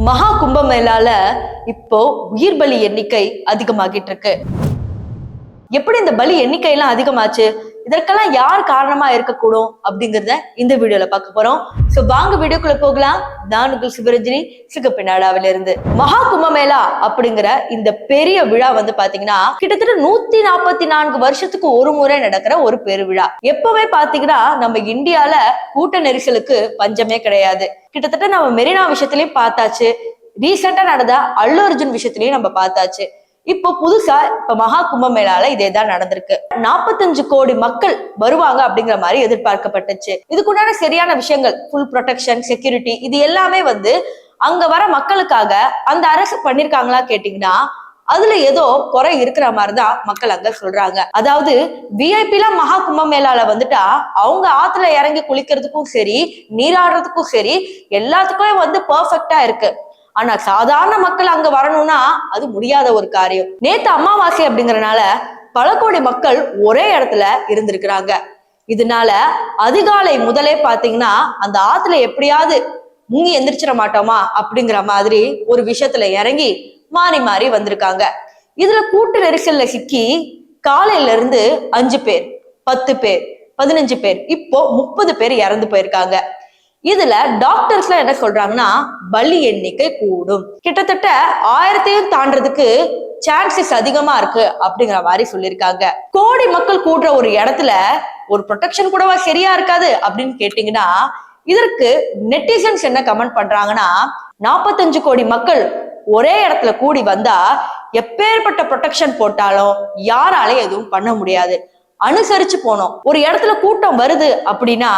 மகா கும்பமேளால இப்போ உயிர் பலி எண்ணிக்கை அதிகமாகிட்டு இருக்கு. எப்படி இந்த பலி எண்ணிக்கை எல்லாம் அதிகமாச்சு, இதற்கெல்லாம் யார் காரணமா இருக்கக்கூடும் அப்படிங்கறத இந்த வீடியோல பார்க்க போறோம். சோ வாங்க வீடியோக்குள்ள போகலாம். நான் உங்கள் சிவரஞ்சனி, சிகப்பு நாடாவில இருந்து. மகா கும்பமேளா அப்படிங்கிற இந்த பெரிய விழா பாத்தீங்கன்னா கிட்டத்தட்ட 144 வருஷத்துக்கு ஒரு முறை நடக்கிற ஒரு பெருவிழா. எப்பவே பாத்தீங்கன்னா நம்ம இந்தியால கூட்ட நெரிசலுக்கு பஞ்சமே கிடையாது. கிட்டத்தட்ட நம்ம மெரினா விஷயத்திலயும் பார்த்தாச்சு, ரீசெண்டா நடந்த அல்லு அர்ஜுன் விஷயத்திலயும் நம்ம பார்த்தாச்சு. இப்போ புதுசா மகா கும்பமேளால இதேதான் நடந்திருக்கு. 45 கோடி மக்கள் வருவாங்க அப்படிங்கிற மாதிரி எதிர்பார்க்கப்பட்டுச்சு. இதுக்குண்டான சரியான விஷயங்கள், ஃபுல் ப்ரொடெக்ஷன், செக்யூரிட்டி, இது எல்லாமே அங்க வர மக்களுக்காக அந்த அரசு பண்ணிருக்காங்களா கேட்டீங்கன்னா அதுல ஏதோ குறை இருக்கிற மாதிரிதான் மக்கள் அங்க சொல்றாங்க. அதாவது விஐபி எல்லாம் மகா கும்பமேளால அவங்க ஆத்துல இறங்கி குளிக்கிறதுக்கும் சரி, நீராடுறதுக்கும் சரி, எல்லாத்துக்குமே பெர்ஃபெக்டா இருக்கு. ஆனா சாதாரண மக்கள் அங்க வரணும்னா அது முடியாத ஒரு காரியம். நேத்து அமாவாசை அப்படிங்கறதுனால பல கோடி மக்கள் ஒரே இடத்துல இருந்திருக்கிறாங்க. இதனால அதிகாலை முதலே பாத்தீங்கன்னா அந்த ஆத்துல எப்படியாவது முங்கி எந்திரிச்சிட மாட்டோமா அப்படிங்கிற மாதிரி ஒரு விஷயத்துல இறங்கி மாறி மாறி வந்திருக்காங்க. இதுல கூட்டு நெரிசல்ல சிக்கி காலையில இருந்து 5 பேர், 10 பேர், 15 பேர், இப்போ 30 பேர் இறந்து போயிருக்காங்க. இதுல டாக்டர்ஸ் என்ன சொல்றாங்கன்னா பலி எண்ணிக்கை கூடும், கிட்டத்தட்ட 1000 தாண்டறதுக்கு சான்சஸ் அதிகமா இருக்கு அப்படிங்கிற மாதிரி சொல்லியிருக்காங்க. கோடி மக்கள் கூடுற ஒரு இடத்துல ஒரு ப்ரொடெக்ஷன் கூடவா சரியா இருக்காது அப்படின்னு கேட்டீங்கன்னா இதற்கு நெட்டிசன்ஸ் என்ன கமெண்ட் பண்றாங்கன்னா 45 கோடி மக்கள் ஒரே இடத்துல கூடி வந்தா எப்பேற்பட்ட ப்ரொடெக்ஷன் போட்டாலும் யாராலையும் எதுவும் பண்ண முடியாது. அனுசரிச்சு போனோம். ஒரு இடத்துல கூட்டம் வருது அப்படின்னா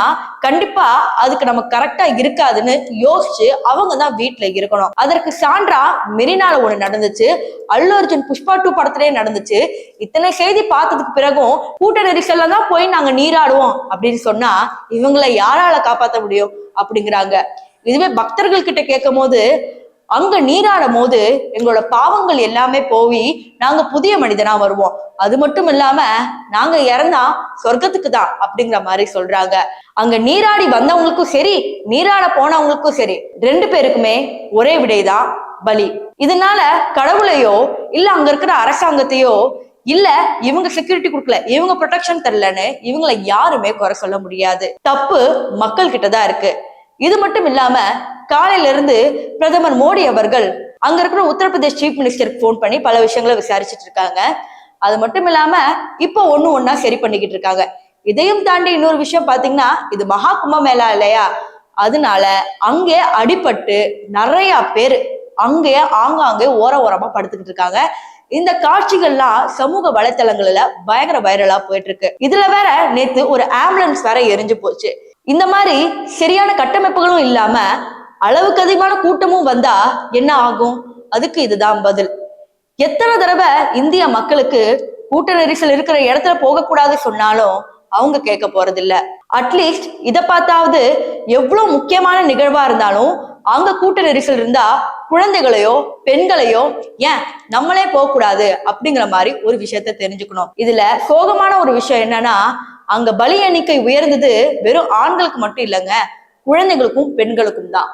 கண்டிப்பா அதுக்கு நம்ம கரெக்டா இருக்காதுன்னு யோசிச்சு அவங்க தான் வீட்டுல இருக்கணும். அதற்கு சான்றா மெரினால ஒண்ணு நடந்துச்சு, அல்லு அர்ஜுன் புஷ்பா 2 படத்திலே நடந்துச்சு. இத்தனை செய்தி பார்த்ததுக்கு பிறகும் கூட்ட நெரிசல்ல தான் போய் நாங்க நீராடுவோம் அப்படின்னு சொன்னா இவங்களை யாரால காப்பாற்ற முடியும் அப்படிங்கிறாங்க. இதுவே பக்தர்கள் கிட்ட கேட்கும் போது அங்க நீராடும் போது எங்களோட பாவங்கள் எல்லாமே போய் நாங்க புதிய மனிதனா வருவோம், அது மட்டும் இல்லாம நாங்க இறந்தா சொர்க்கத்துக்கு தான் அப்படிங்கிற மாதிரி சொல்றாங்க. அங்க நீராடி வந்தவங்களுக்கும் சரி, நீராட போனவங்களுக்கும் சரி, 2 பேருக்குமே ஒரே விடைதான் பலி. இதனால கடவுளையோ இல்ல அங்க இருக்கிற அரசாங்கத்தையோ இல்ல இவங்க செக்யூரிட்டி கொடுக்கல, இவங்க ப்ரொடெக்ஷன் தரலன்னு இவங்களை யாருமே குறை சொல்ல முடியாது. தப்பு மக்கள் கிட்டதான் இருக்கு. இது மட்டும் இல்லாம காலையில இருந்து பிரதமர் மோடி அவர்கள் அங்க இருக்கிற உத்தரப்பிரதேஷ் சீஃப் மினிஸ்டருக்கு போன் பண்ணி பல விஷயங்களை விசாரிச்சுட்டு இருக்காங்க. அது மட்டும் இல்லாம இப்போ ஒண்ணா சரி பண்ணிக்கிட்டு இருக்காங்க. இதையும் தாண்டி இன்னொரு விஷயம் பாத்தீங்கன்னா இது மகா கும்பமேளா இல்லையா, அதனால அங்கே அடிபட்டு நிறைய பேர் அங்கே ஆங்காங்கே ஓரமா படுத்துக்கிட்டு இருக்காங்க. இந்த காட்சிகள்லாம் சமூக வலைத்தளங்கள்ல பயங்கர வைரலா போயிட்டு இருக்கு. இதுல வேற நேத்து ஒரு ஆம்புலன்ஸ் வேற எரிஞ்சு போச்சு. இந்த மாதிரி சரியான கட்டமைப்புகளும் இல்லாம அளவுக்கு அதிகமான கூட்டமும் வந்தா என்ன ஆகும்? அதுக்கு இதுதான் பதில். எத்தனை தடவை இந்திய மக்களுக்கு கூட்ட நெரிசல் இருக்கிற இடத்துல போகக்கூடாது சொன்னாலும் அவங்க கேட்க போறது இல்ல. அட்லீஸ்ட் இதை பார்த்தாவது எவ்வளவு முக்கியமான நிகழ்வா இருந்தாலும் அங்க கூட்ட நெரிசல் இருந்தா குழந்தைகளையோ பெண்களையோ ஏன் நம்மளே போக கூடாது அப்படிங்கிற மாதிரி ஒரு விஷயத்த தெரிஞ்சுக்கணும். இதுல சோகமான ஒரு விஷயம் என்னன்னா அங்க பலி எண்ணிக்கை உயர்ந்தது வெறும் ஆண்களுக்கு மட்டும் இல்லைங்க, குழந்தைகளுக்கும் பெண்களுக்கும் தான்.